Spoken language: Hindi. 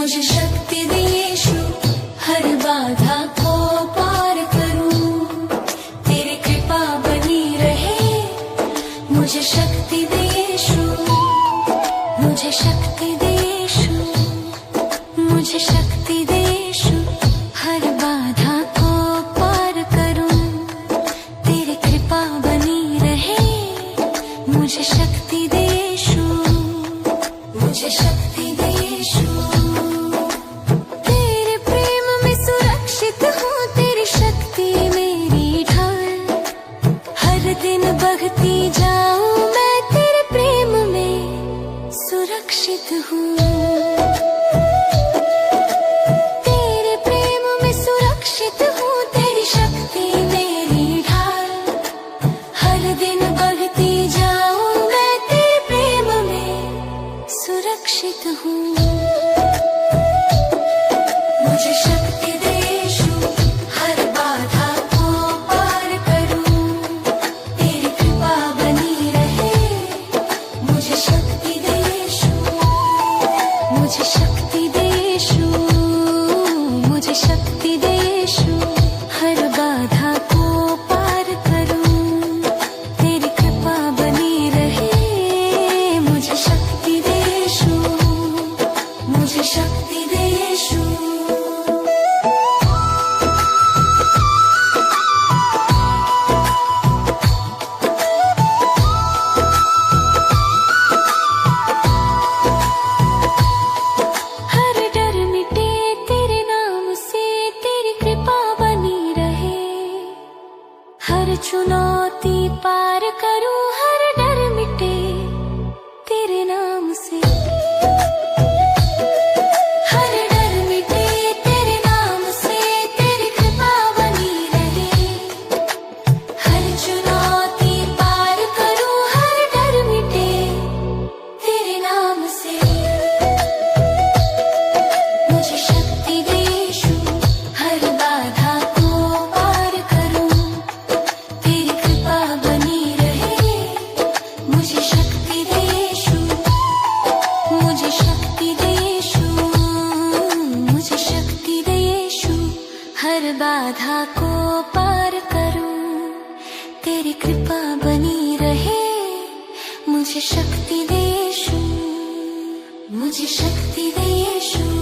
मुझे शक्ति दे यीशु, हर बाधा को पार करूं, तेरी कृपा बनी रहे। मुझे शक्ति दे यीशु, मुझे शक्ति दे यीशु, मुझे शक्ति दे यीशु, हर बाधा को पार करूं, तेरी कृपा बनी रहे। मुझे शक्ति दे यीशु, मुझे शक्ति दे यीशु, तेरे प्रेम में सुरक्षित हूँ, तेरी शक्ति मेरी ढाल। हर दिन बहती जाऊं मैं, तेरे प्रेम में सुरक्षित हूँ। तेरे प्रेम में सुरक्षित हूँ, तेरी शक्ति मेरी ढाल। हर दिन बहती जाऊं मैं, तेरे प्रेम में सुरक्षित हूँ। मुझे शक्ति दे यीशु, हर बाधा को पार करूं, तेरी कृपा बनी रहे। मुझे शक्ति दे यीशु, मुझे शक्ति दे यीशु, मुझे शक्ति दे यीशु, हर बाधा को पार करूं, तेरी कृपा बनी रहे। मुझे शक्ति दे यीशु, मुझे शक्ति दे यीशु। हर डर मिटे तेरे नाम से, तेरी कृपा बनी रहे। हर चुनौती पार करूं, हर डर मिटे तेरे नाम से। हर डर मिटे तेरे नाम से, तेरी कृपा बनी रहे। हर चुनौती पार करूं, हर डर मिटे तेरे नाम से। मुझे शक्ति दे यीशु, हर बाधा को पार करूं, तेरी कृपा बनी रहे। मुझे शक्ति दे यीशु, मुझे शक्ति दे यीशु, मुझे शक्ति दे यीशु, हर बाधा को पार करूं, तेरी कृपा बनी रहे। मुझे शक्ति दे यीशु, मुझे शक्ति दे यीशु।